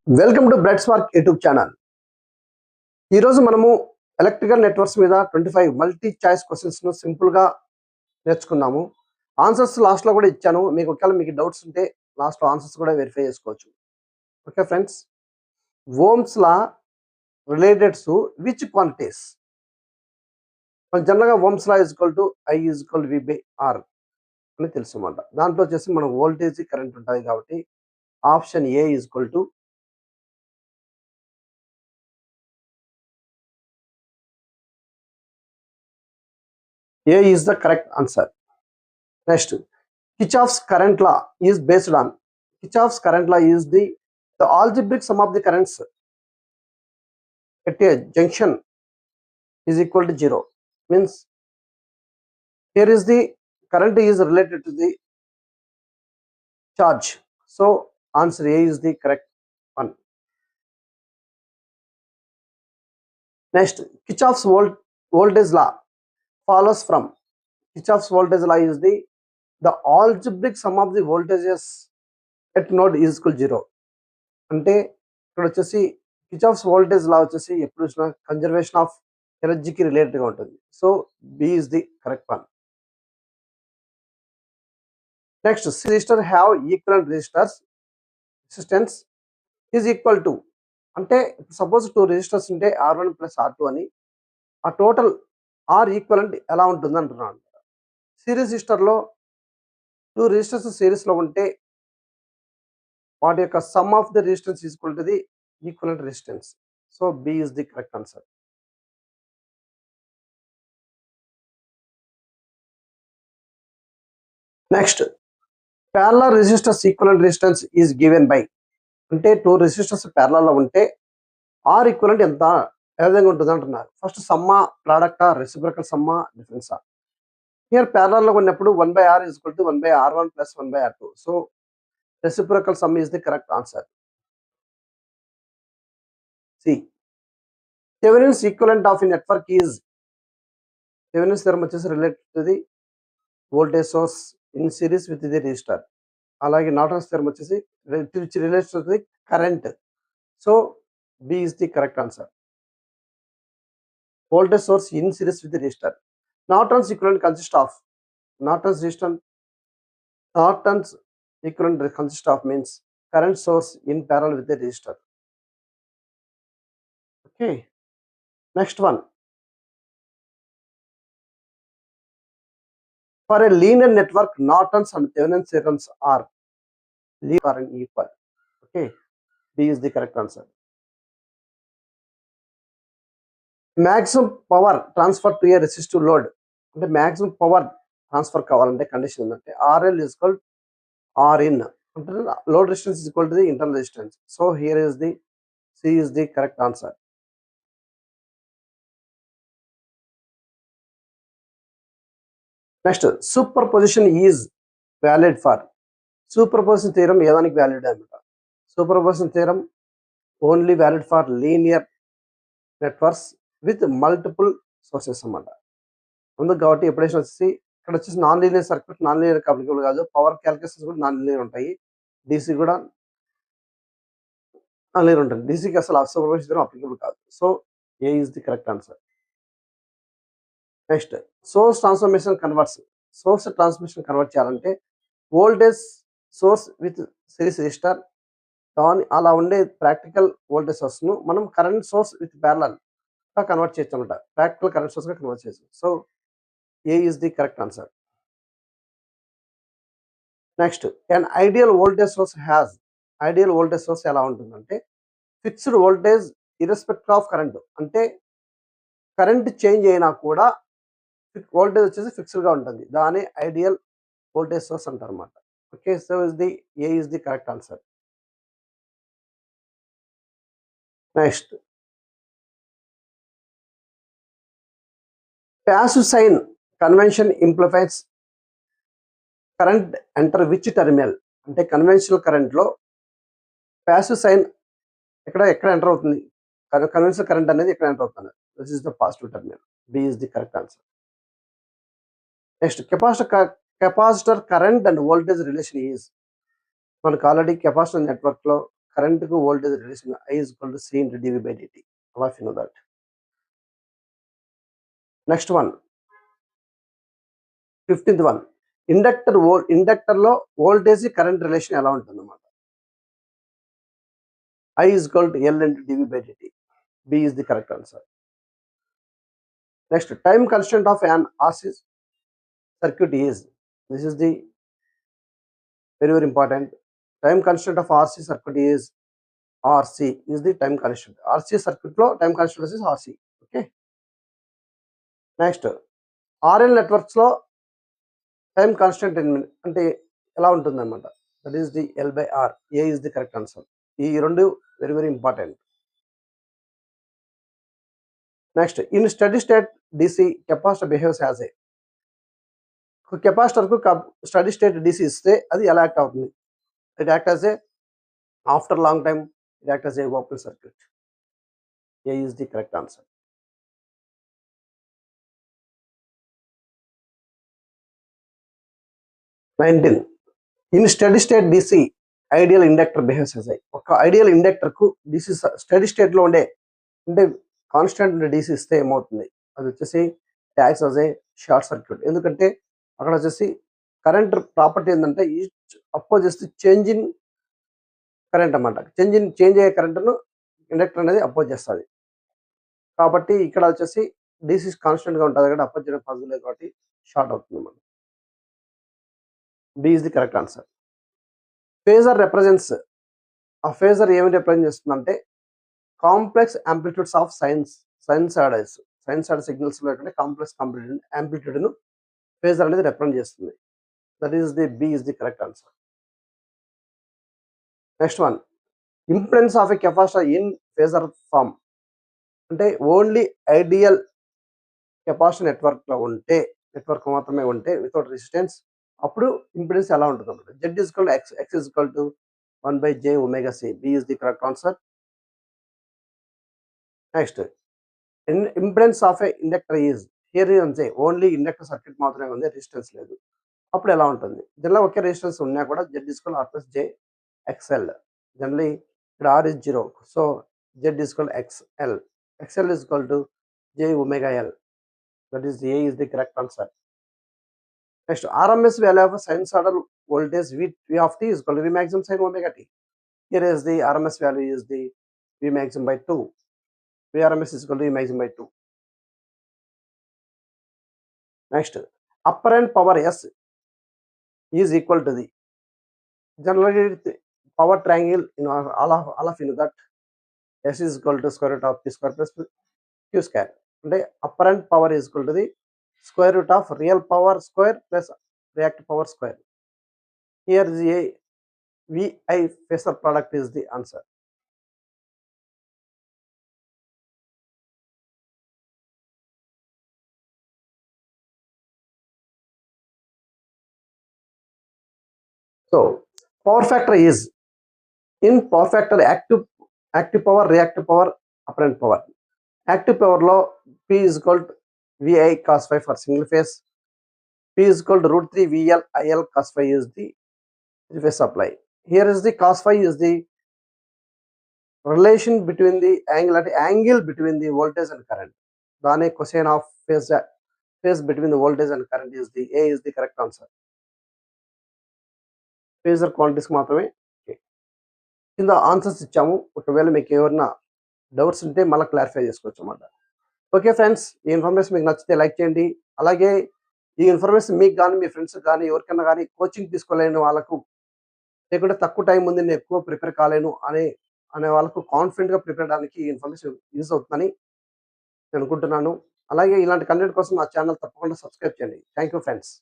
Welcome to bright spark YouTube channel. ఈరోజు మనము electrical networks మీద 25 మల్టీ చాయిస్ క్వశ్చన్స్ను సింపుల్గా నేర్చుకున్నాము. ఆన్సర్స్ లాస్ట్లో కూడా ఇచ్చాను. మీకు డౌట్స్ ఉంటే లాస్ట్లో ఆన్సర్స్ కూడా వెరిఫై చేసుకోవచ్చు. Okay friends, ohm's law related to which quantities? జనరల్గా ohm's law equal to I equal V by R అని తెలుసు అన్నమాట. దాంట్లో వచ్చేసి మనకు వోల్టేజ్ కరెంట్ ఉంటుంది కాబట్టి option A equal to A is the correct answer. Next, Kirchhoff's current law is based on. Kirchhoff's current law is the algebraic sum of the currents at a junction is equal to 0. Means here is the current is related to the charge. So answer A is the correct one. Next, Kirchhoff's voltage law follows from. Kirchhoff's voltage law is the algebraic sum of the voltages at node is equal to 0. అంటే ఇక్కడ వచ్చేసి Kirchhoff's voltage law వచ్చేసి ఎప్పుడు చూసినా conservation of ఎనర్జీకి related గా ఉంటుంది. So B is the correct one. Next, resistor have equivalent resistance is equal to. అంటే సపోజ్ 2 రెసిస్టర్స్ ఉంటే R1 ప్లస్ R2 అని, ఆ టోటల్ ఆర్ ఈక్వలెంట్ ఎలా ఉంటుంది అంటున్నాను. సిరీస్ రెసిస్టర్లో 2 రెసిస్టర్స్ సిరీస్లో ఉంటే వాటి యొక్క sum of the resistance equal to the equivalent resistance. So B is the correct answer. Next, parallel resistors equivalent resistance is given by. అంటే 2 రెసిస్టర్స్ ప్యారలల్ లో ఉంటే ఆర్ ఈక్వలెంట్ ఎంత ఏ విధంగా ఉంటుంది అంటున్నారు. ఫస్ట్ సమ్మా, ప్రోడక్టా, రెసిప్రకల్ సమ్మా, డిఫరెన్సా? హియర్ ప్యారలల్ లో ఉన్నప్పుడు 1/r is equal to 1/r1 plus 1/r2. So reciprocal sum is the correct answer. C. Thevenin's equivalent of a network is. Thevenin's theorem వచ్చేసి related to the voltage source in series with the resistor. అలాగే Norton's theorem వచ్చేసి relates to the current. So B is the correct answer. Voltage source in series with the resistor. Norton's equivalent consists of. Norton's equivalent consists of means current source in parallel with the resistor. Okay. Next one. For a linear network, Norton's and Thevenin's theorems are linear and equal. Okay. B is the correct answer. Maximum power transfer to a resistive load. అంటే maximum power transfer కావాలంటే condition ఏంటంటే RL is equal RIN. అంటే load resistance is equal to the internal resistance. So here is the C is the correct answer. Next, superposition is valid for. Superposition theorem ఏదానికి valid అనమాట. Superposition theorem only valid for linear networks with multiple sources అన్నమాట. అందుకు కాబట్టి ఎప్పుడైనా వచ్చేసి ఇక్కడ వచ్చేసి non linear circuit non linear applicable కాదు. పవర్ క్యాలిక్యులేషన్స్ కూడా నాన్ లీనియర్ ఉంటాయి. డీసీ కూడా నాన్ లీనియర్ ఉంటుంది. డీసీకి అసలు సూపర్పోజిషన్ థియరం అప్లికబుల్ కాదు. So A is the correct answer. Next, source transformation converts. Source transmission convert చేయాలంటే voltage source with series resistor దాని అలా ఉండే ప్రాక్టికల్ వోల్టేజ్ సోర్స్ ను మనం కరెంట్ సోర్స్ విత్ ప్యారలల్ గా కన్వర్ట్ చేయొచ్చు అనమాట. ప్రాక్టికల్ కరెంట్ సోర్స్ గా కన్వర్ట్ చేయొచ్చు. So A is the correct answer. Next, an ideal voltage source has. Ideal voltage source ఎలా ఉంటుందంటే fixed voltage irrespective of current. అంటే కరెంట్ చేంజ్ అయినా కూడా వోల్టేజ్ వచ్చేసి ఫిక్స్డ్ గా ఉంటుంది. దాని ఐడియల్ వోల్టేజ్ సోర్స్ అంటారు అన్నమాట. Okay. So is the A is the correct answer. Next, passive sign convention implies current enter which terminal. అంటే కన్వెన్షనల్ కరెంట్ లో ప్యాసివ్ సైన్ ఎక్కడ ఎంటర్ అవుతుంది. కన్వెన్షనల్ కరెంట్ అనేది ఎక్కడ ఎంటర్ అవుతుంది. This is the positive terminal. B is the correct answer. Next, capacitor current and voltage relation is. మనకు already capacitor network లో current కు voltage relation I is equal to C into dV by dt. All of you know that. Next one, 15th one. Inductor లో voltage current relation ఎలా ఉంటుంది అన్నమాట. I is equal to L into dV by dt. B is the correct answer. Next, time constant of an RC circuit is, this is the very important. Time constant of RC circuit is RC is the time constant. RC circuit లో time constant is RC. Okay. Next, RL networks లో time constant అంటే ఎలా ఉంటుంది అన్నమాట. That is the L by R. A is the correct answer. ఈ రెండు very important. Next, in steady state DC, capacitor behaves as a, capacitor కు steady state DC ఇస్తే అది ఎలా యాక్ట్ అవుతుంది? It act as a, after long time, it act as a open circuit. A is the correct answer. In steady state DC, ideal inductor behaves as a, ఒక ideal inductor కు DC steady state లో ఉండే అంటే constant DC ఇస్తే ఏమవుతుంది? అది వచ్చేసి acts as a short circuit. ఎందుకంటే అక్కడ వచ్చేసి కరెంట్ ప్రాపర్టీ ఏంటంటే each oppose change in current అన్నమాట. చేంజ్ అయ్యే కరెంట్ను ఇండక్టర్ అనేది అపోజ్ చేస్తుంది. కాబట్టి ఇక్కడ వచ్చేసి DC కాన్స్టెంట్ గా ఉంటుంది కాబట్టి అపోజ్ చేయడం పాసిబుల్ లేదు కాబట్టి షార్ట్ అవుతుంది అన్నమాట. B is the correct answer. Phasor represents, ఆ ఫేజర్ ఏమి రిప్రజెంట్ చేస్తుందంటే complex amplitudes of sinusoids signals లో కాంప్లెక్స్ యాంప్లిట్యూడ్ ను ఫేజర్ అనేది రిప్రజెంట్ చేస్తుంది. That is the B is the correct answer. Next one, impedance of a capacitor in phasor form అంటే only ideal capacitor network మాత్రమే ఉంటే without resistance అప్పుడు impedance ఎలా ఉంటుంది అన్నమాట. Z is equal to X, X is equal to 1 by J omega C. B is the correct answer. Next, impedance of A inductor is, here అంటే only inductor circuit మాత్రమే ఉంది, resistance లేదు. అప్పుడు ఎలా ఉంటుంది? జనరల్ ఒకే రెసిస్టెన్స్ ఉన్నా కూడా Z is equal to R plus J XL. Generally ఇక్కడ R is 0, so Z is equal to XL. XL is equal to J omega L. That is A is the correct answer. Next, RMS value of a sinusoidal voltage V of t is equal to V maximum sin omega t. Here is the RMS value is the V maximum by 2. VRMS is equal to V maximum by 2. Next, apparent power S is equal to the, generally power triangle, all of you know that S is equal to square root of P square plus Q square. అంటే apparent power is equal to the square root of real power square plus reactive power square. Here is a VI phasor product is the answer. So power factor is, in power factor active power, reactive power, apparent power. Active power లో P is equal to VI cos phi for single phase. P is equal to root 3 VL IL cos phi is the three phase supply. Here is the cos phi is the relation between the angle between the voltage and current. దాని cosine of phase between the voltage and current is the A is the correct answer. Phasor quantities మాత్రమే కింద answers ఇచ్చాము. ఒకవేళ మీకు ఏమైనా doubts ఉంటే మళ్ళీ clarify చేసుకోవచ్చు అన్నమాట. ఓకే ఫ్రెండ్స్, ఈ ఇన్ఫర్మేషన్ మీకు నచ్చితే లైక్ చేయండి. అలాగే ఈ ఇన్ఫర్మేషన్ మీకు కానీ మీ ఫ్రెండ్స్ కానీ ఎవరికైనా కానీ కోచింగ్ తీసుకోలేని వాళ్ళకు, లేకుంటే తక్కువ టైం ఉంది నేను ఎక్కువ ప్రిపేర్ కాలేను అనే వాళ్ళకు కాన్ఫిడెంట్గా ప్రిపేర్ అవడానికి ఈ ఇన్ఫర్మేషన్ యూజ్ అవుతుందని నేను అనుకుంటున్నాను. అలాగే ఇలాంటి కంటెంట్ కోసం నా ఛానల్ తప్పకుండా సబ్స్క్రైబ్ చేయండి. Thank you friends.